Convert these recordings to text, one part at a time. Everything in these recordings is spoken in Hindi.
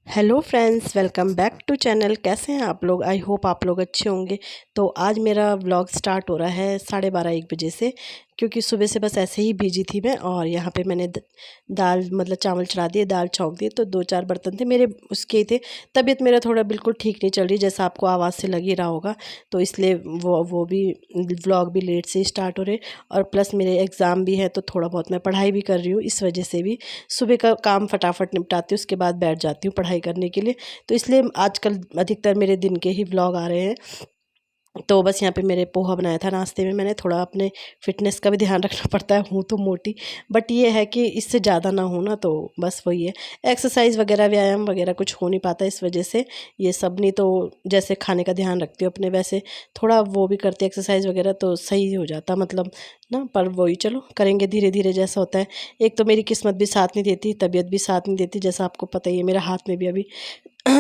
Hello friends, welcome back to channel. कैसे हैं आप लोग? आई होप आप लोग अच्छे होंगे। तो आज मेरा व्लॉग स्टार्ट हो रहा है 12:30-1 बजे से, क्योंकि सुबह से बस ऐसे ही बिजी थी मैं। और यहाँ पे मैंने दाल मतलब चावल चढ़ा दिए, दाल छौंक दिए। तो 2-4 बर्तन थे मेरे, उसके ही थे। तबीयत मेरा थोड़ा बिल्कुल ठीक नहीं चल रही, जैसा आपको आवाज़ से लग ही रहा होगा। तो इसलिए वो भी व्लॉग भी लेट से ही स्टार्ट हो रहे। और प्लस मेरे एग्ज़ाम भी है, तो थोड़ा बहुत मैं पढ़ाई भी कर रही हूँ। इस वजह से भी सुबह का काम फटाफट निपटाती हूँ, उसके बाद बैठ जाती हूँ पढ़ाई करने के लिए। तो इसलिए आजकल अधिकतर मेरे दिन के ही व्लॉग आ रहे हैं। तो बस यहाँ पे मेरे पोहा बनाया था नाश्ते में मैंने। थोड़ा अपने फ़िटनेस का भी ध्यान रखना पड़ता है, हूँ तो मोटी, बट ये है कि इससे ज़्यादा ना हो ना, तो बस वही है। एक्सरसाइज़ वगैरह, व्यायाम वगैरह कुछ हो नहीं पाता इस वजह से। ये सब नहीं तो जैसे खाने का ध्यान रखती हूँ अपने, वैसे थोड़ा वो भी करती एक्सरसाइज़ वगैरह, तो सही हो जाता मतलब ना। पर वही, चलो करेंगे धीरे धीरे जैसा होता है। एक तो मेरी किस्मत भी साथ नहीं देती, तबीयत भी साथ नहीं देती, जैसा आपको पता ही है। मेरा हाथ में भी अभी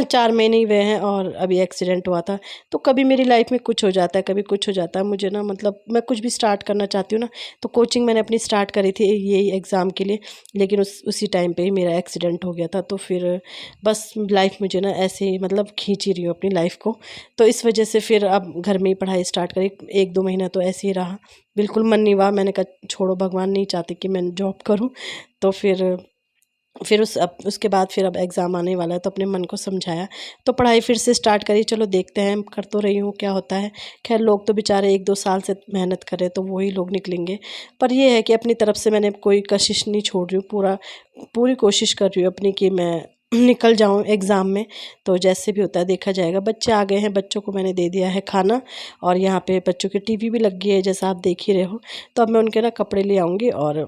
4 महीने ही हुए हैं और अभी एक्सीडेंट हुआ था। तो कभी मेरी लाइफ में कुछ हो जाता है, कभी कुछ हो जाता है। मुझे ना मतलब मैं कुछ भी स्टार्ट करना चाहती हूँ ना, तो कोचिंग मैंने अपनी स्टार्ट करी थी यही एग्ज़ाम के लिए, लेकिन उसी टाइम पे ही मेरा एक्सीडेंट हो गया था। तो फिर बस लाइफ मुझे ना ऐसे ही मतलब खींच ही रही हूँ अपनी लाइफ को। तो इस वजह से फिर अब घर में ही पढ़ाई स्टार्ट करी। 1-2 महीना तो ऐसे ही रहा, बिल्कुल मन नहीं हुआ। मैंने कहा छोड़ो, भगवान नहीं चाहते कि मैं जॉब करूँ। तो फिर उसके बाद फिर अब एग्ज़ाम आने वाला है, तो अपने मन को समझाया, तो पढ़ाई फिर से स्टार्ट करी। चलो देखते हैं, कर तो रही हूँ, क्या होता है। खैर लोग तो बेचारे 1-2 साल से मेहनत कर रहे हैं, तो वही लोग निकलेंगे। पर ये है कि अपनी तरफ से मैंने कोई कशिश नहीं छोड़ रही हूँ, पूरी कोशिश कर रही हूँ अपनी कि मैं निकल जाऊँ एग्ज़ाम में। तो जैसे भी होता है देखा जाएगा। बच्चे आ गए हैं, बच्चों को मैंने दे दिया है खाना, और यहाँ पे बच्चों की टीवी भी लग गई है, जैसा आप देख ही रहे हो। तो अब मैं उनके ना कपड़े ले आऊँगी, और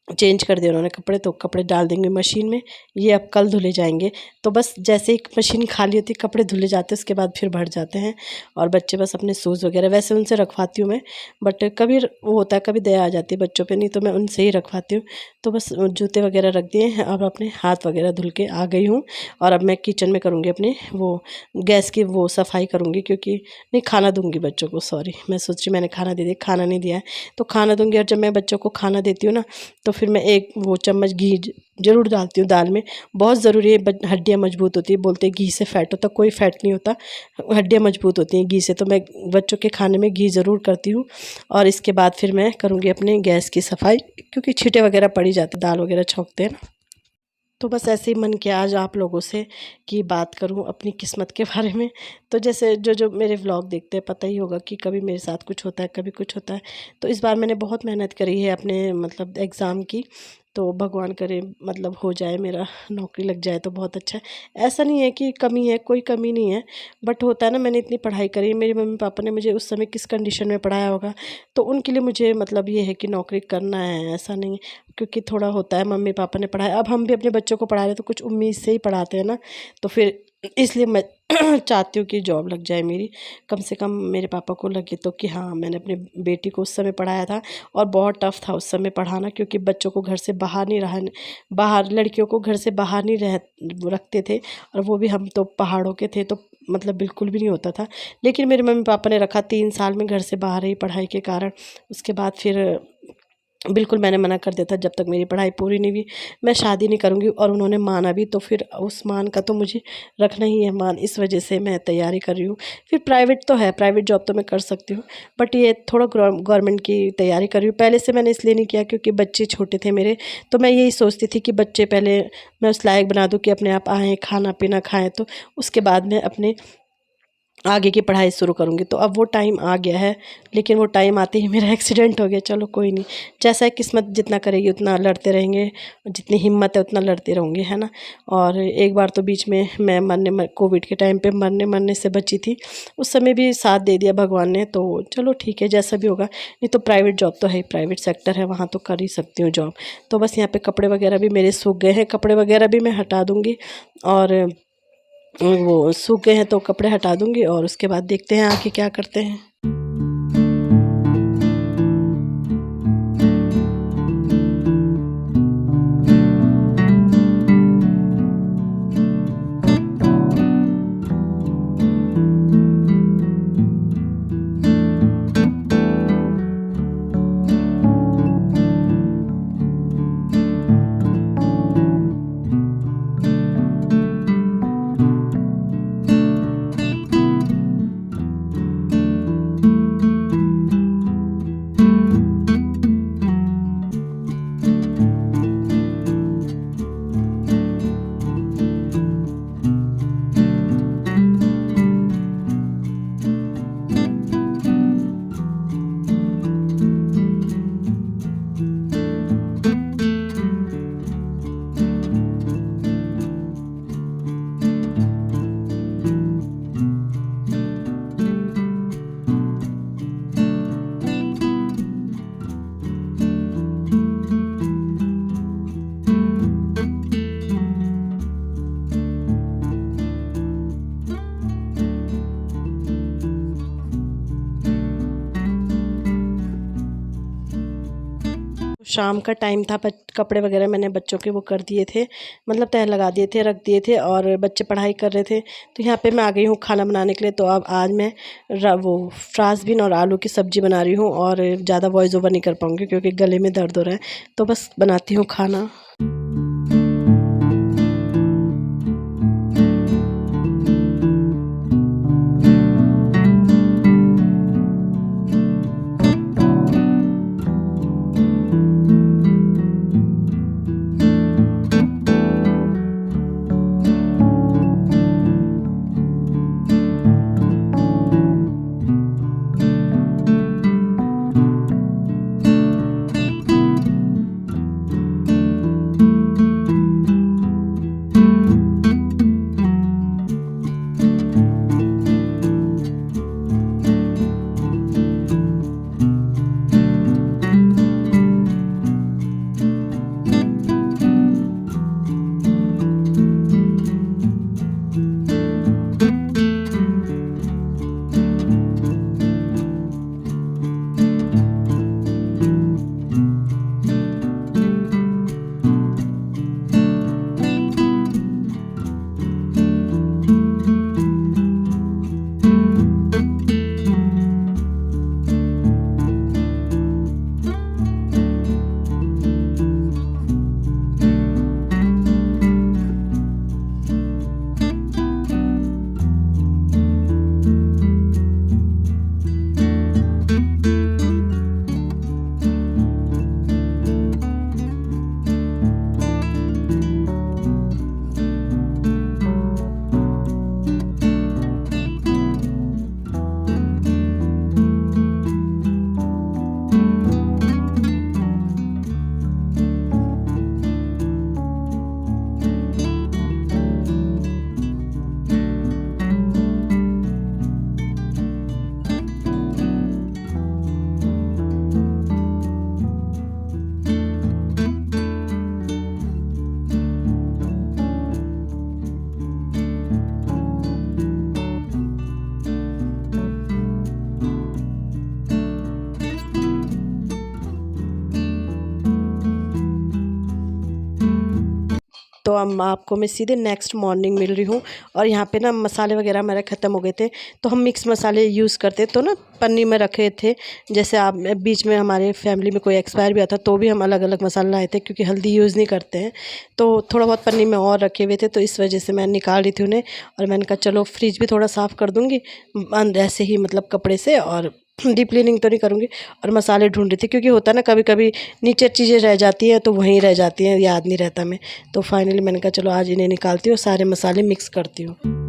चेंज कर दिए उन्होंने कपड़े, तो कपड़े डाल देंगे मशीन में। ये अब कल धुले जाएंगे। तो बस जैसे ही मशीन खाली होती है, कपड़े धुले जाते हैं, उसके बाद फिर भर जाते हैं। और बच्चे बस अपने शूज़ वगैरह वैसे उनसे रखवाती हूँ मैं, बट कभी वो होता है, कभी दया आ जाती है बच्चों पे, नहीं तो मैं उनसे ही रखवाती हूँ। तो बस जूते वगैरह रख दिए हैं, अब अपने हाथ वगैरह धुल के आ गई हूँ। और अब मैं किचन में करूँगी अपनी वो गैस की वो सफाई करूँगी, क्योंकि नहीं, खाना दूँगी बच्चों को। सॉरी, मैं सोच रही मैंने खाना दे दिया, खाना नहीं दिया है। तो खाना दूँगी, और जब मैं बच्चों को खाना देती हूँ ना, तो फिर मैं एक वो चम्मच घी ज़रूर डालती हूँ दाल में। बहुत ज़रूरी है, हड्डियाँ मजबूत होती है। बोलते हैं घी से फ़ैट होता, कोई फ़ैट नहीं होता, हड्डियाँ मजबूत होती हैं घी से। तो मैं बच्चों के खाने में घी ज़रूर करती हूँ। और इसके बाद फिर मैं करूँगी अपने गैस की सफाई, क्योंकि छींटे वगैरह पड़ ही जाते, दाल वगैरह छौंकते हैं ना। तो बस ऐसे ही मन किया आज आप लोगों से कि बात करूं अपनी किस्मत के बारे में। तो जैसे जो जो मेरे व्लॉग देखते हैं, पता ही होगा कि कभी मेरे साथ कुछ होता है, कभी कुछ होता है। तो इस बार मैंने बहुत मेहनत करी है अपने मतलब एग्ज़ाम की। तो भगवान करे मतलब हो जाए, मेरा नौकरी लग जाए तो बहुत अच्छा है। ऐसा नहीं है कि कमी है, कोई कमी नहीं है, बट होता है ना, मैंने इतनी पढ़ाई करी है, मेरे मम्मी पापा ने मुझे उस समय किस कंडीशन में पढ़ाया होगा, तो उनके लिए मुझे मतलब ये है कि नौकरी करना है, ऐसा नहीं है। क्योंकि थोड़ा होता है, मम्मी पापा ने पढ़ाया, अब हम भी अपने बच्चों को पढ़ा रहे हैं, तो कुछ उम्मीद से ही पढ़ाते हैं ना। तो फिर इसलिए मैं चाहती हूँ कि जॉब लग जाए मेरी, कम से कम मेरे पापा को लगे तो कि हाँ, मैंने अपनी बेटी को उस समय पढ़ाया था। और बहुत टफ़ था उस समय पढ़ाना, क्योंकि बच्चों को घर से बाहर नहीं रहा, बाहर लड़कियों को घर से बाहर नहीं रखते थे। और वो भी हम तो पहाड़ों के थे, तो मतलब बिल्कुल भी नहीं होता था। लेकिन मेरे मम्मी पापा ने रखा 3 साल में, घर से बाहर ही पढ़ाई के कारण। उसके बाद फिर बिल्कुल मैंने मना कर दिया था, जब तक मेरी पढ़ाई पूरी नहीं हुई मैं शादी नहीं करूँगी। और उन्होंने माना भी, तो फिर उस मान का तो मुझे रखना ही है मान। इस वजह से मैं तैयारी कर रही हूँ। फिर प्राइवेट तो है, प्राइवेट जॉब तो मैं कर सकती हूँ, बट ये थोड़ा गवर्नमेंट की तैयारी कर रही हूँ। पहले से मैंने इसलिए नहीं किया क्योंकि बच्चे छोटे थे मेरे। तो मैं यही सोचती थी कि बच्चे पहले मैं उस लायक बना दूँ कि अपने आप आएँ, खाना पीना खाएँ, तो उसके बाद मैं अपने आगे की पढ़ाई शुरू करूँगी। तो अब वो टाइम आ गया है, लेकिन वो टाइम आते ही मेरा एक्सीडेंट हो गया। चलो कोई नहीं, जैसा है किस्मत, जितना करेगी उतना लड़ते रहेंगे, जितनी हिम्मत है उतना लड़ते रहूँगे, है ना। और एक बार तो बीच में मैं कोविड के टाइम पे मरने मरने से बची थी। उस समय भी साथ दे दिया भगवान ने। तो चलो ठीक है, जैसा भी होगा। नहीं तो प्राइवेट जॉब तो है ही, प्राइवेट सेक्टर है, वहाँ तो कर ही सकती हूँ जॉब। तो बस यहाँ पे कपड़े वगैरह भी मेरे सूख गए हैं, कपड़े वगैरह भी मैं हटा दूँगी। और वो सूख गए हैं तो कपड़े हटा दूँगी, और उसके बाद देखते हैं आगे क्या करते हैं। शाम का टाइम था, कपड़े वगैरह मैंने बच्चों के वो कर दिए थे, मतलब तह लगा दिए थे, रख दिए थे, और बच्चे पढ़ाई कर रहे थे। तो यहाँ पे मैं आ गई हूँ खाना बनाने के लिए। तो अब आज मैं वो फ्रांसबीन और आलू की सब्ज़ी बना रही हूँ, और ज़्यादा वॉइस ओवर नहीं कर पाऊँगी क्योंकि गले में दर्द हो रहा है। तो बस बनाती हूँ खाना। तो अब आपको मैं सीधे नेक्स्ट मॉर्निंग मिल रही हूँ, और यहाँ पे ना मसाले वगैरह मेरे ख़त्म हो गए थे। तो हम मिक्स मसाले यूज़ करते, तो ना पन्नी में रखे थे। जैसे आप बीच में हमारे फैमिली में कोई एक्सपायर भी आता तो भी हम अलग अलग मसाला लाए थे, क्योंकि हल्दी यूज़ नहीं करते हैं। तो थोड़ा बहुत पन्नी में और रखे हुए थे, तो इस वजह से मैं निकाल रही थी उन्हें। और मैंने कहा चलो फ्रिज भी थोड़ा साफ़ कर दूँगी ऐसे ही, मतलब कपड़े से, और डीप क्लीनिंग तो नहीं करूँगी। और मसाले ढूंढ रही थी, क्योंकि होता है ना कभी कभी नीचे चीज़ें रह जाती हैं तो वहीं रह जाती हैं, याद नहीं रहता मैं। तो फाइनली मैंने कहा चलो आज इन्हें निकालती हूँ, सारे मसाले मिक्स करती हूँ।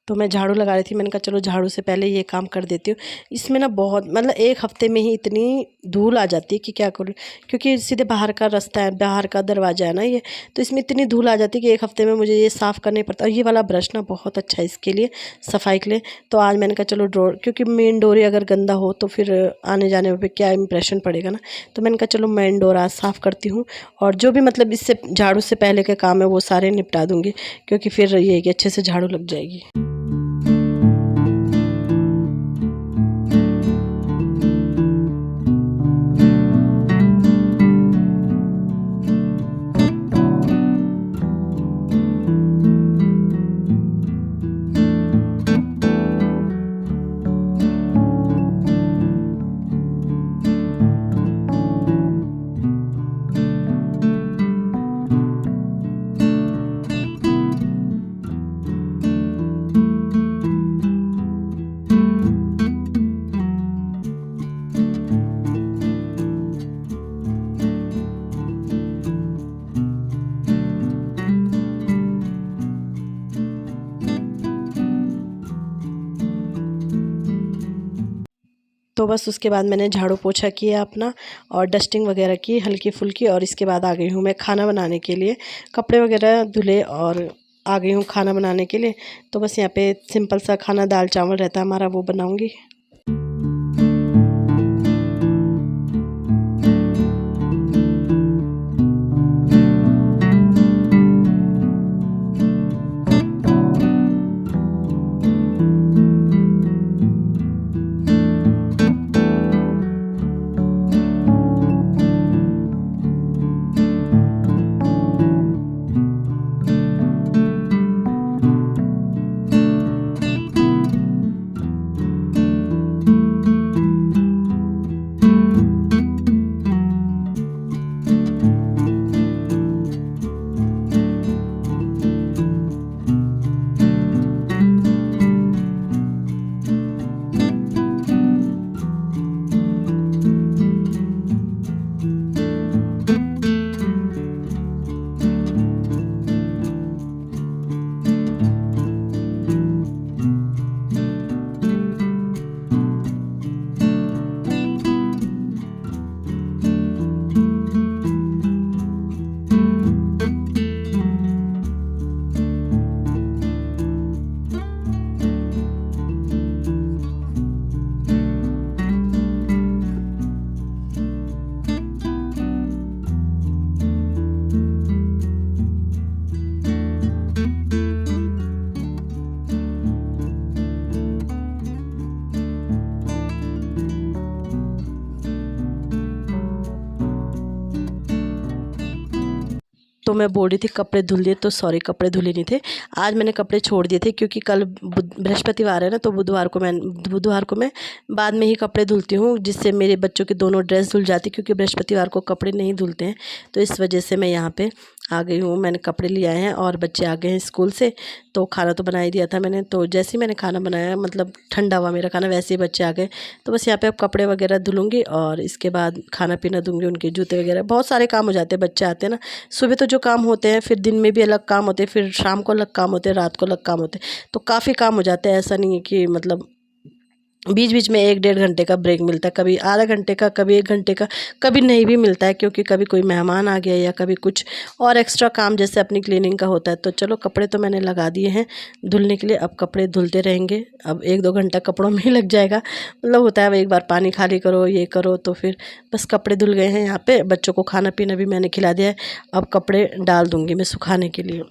तो मैं झाड़ू लगा रही थी, मैंने कहा चलो झाड़ू से पहले ये काम कर देती हूँ। इसमें ना बहुत, मतलब एक हफ़्ते में ही इतनी धूल आ जाती है कि क्या करूँ, क्योंकि सीधे बाहर का रास्ता है, बाहर का दरवाज़ा है ना ये, तो इसमें इतनी धूल आ जाती है कि एक हफ़्ते में मुझे ये साफ़ करना ही पड़ता है। और ये वाला ब्रश ना बहुत अच्छा है इसके लिए, सफाई के लिए। तो आज मैंने कहा चलो डोर, क्योंकि मेन डोर ही अगर गंदा हो तो फिर आने जाने पर क्या इंप्रेशन पड़ेगा ना। तो मैंने कहा चलो मेन डोर आज साफ़ करती हूँ, और जो भी मतलब इससे झाड़ू से पहले के काम है वो सारे निपटा दूँगी, क्योंकि फिर ये कि अच्छे से झाड़ू लग जाएगी। तो बस उसके बाद मैंने झाड़ू पोछा किया अपना और डस्टिंग वगैरह की हल्की फुल्की, और इसके बाद आ गई हूँ मैं खाना बनाने के लिए। कपड़े वगैरह धुले और आ गई हूँ खाना बनाने के लिए। तो बस यहाँ पे सिंपल सा खाना, दाल चावल रहता है हमारा, वो बनाऊँगी। तो मैं बोल रही थी कपड़े धुल दिए, तो सॉरी, कपड़े धुले नहीं थे। आज मैंने कपड़े छोड़ दिए थे क्योंकि कल बृहस्पतिवार है ना, तो बुधवार को मैं बाद में ही कपड़े धुलती हूँ, जिससे मेरे बच्चों की दोनों ड्रेस धुल जाती, क्योंकि बृहस्पतिवार को कपड़े नहीं धुलते हैं। तो इस वजह से मैं यहाँ पे आ गई हूँ। मैंने कपड़े ले आए हैं और बच्चे आ गए हैं स्कूल से। तो खाना तो बना ही दिया था मैंने, तो जैसे ही मैंने खाना बनाया, मतलब ठंडा हुआ मेरा खाना, वैसे ही बच्चे आ गए। तो बस यहाँ पे अब कपड़े वगैरह धुलूँगी और इसके बाद खाना पीना दूँगी, उनके जूते वगैरह, बहुत सारे काम हो जाते हैं। बच्चे आते हैं ना, सुबह तो जो काम होते हैं, फिर दिन में भी अलग काम होते हैं, फिर शाम को अलग काम होते हैं, रात को अलग काम होते हैं, तो काफ़ी काम हो जाते हैं। ऐसा नहीं है कि मतलब बीच बीच में 1-1.5 घंटे का ब्रेक मिलता है, कभी आधा घंटे का, कभी 1 घंटे का, कभी नहीं भी मिलता है, क्योंकि कभी कोई मेहमान आ गया या कभी कुछ और एक्स्ट्रा काम जैसे अपनी क्लीनिंग का होता है। तो चलो, कपड़े तो मैंने लगा दिए हैं धुलने के लिए, अब कपड़े धुलते रहेंगे। अब 1-2 घंटा कपड़ों में ही लग जाएगा, मतलब होता है अब एक बार पानी खाली करो, ये करो, तो फिर बस कपड़े धुल गए हैं। यहाँ पे बच्चों को खाना पीना भी मैंने खिला दिया है, अब कपड़े डाल दूँगी मैं सुखाने के लिए।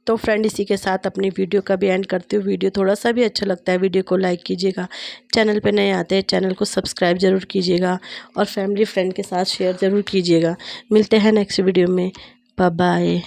तो फ्रेंड, इसी के साथ अपनी वीडियो का भी एंड करती हूँ। वीडियो थोड़ा सा भी अच्छा लगता है, वीडियो को लाइक कीजिएगा। चैनल पे नए आते हैं, चैनल को सब्सक्राइब ज़रूर कीजिएगा और फैमिली फ्रेंड के साथ शेयर ज़रूर कीजिएगा। मिलते हैं नेक्स्ट वीडियो में। Bye bye.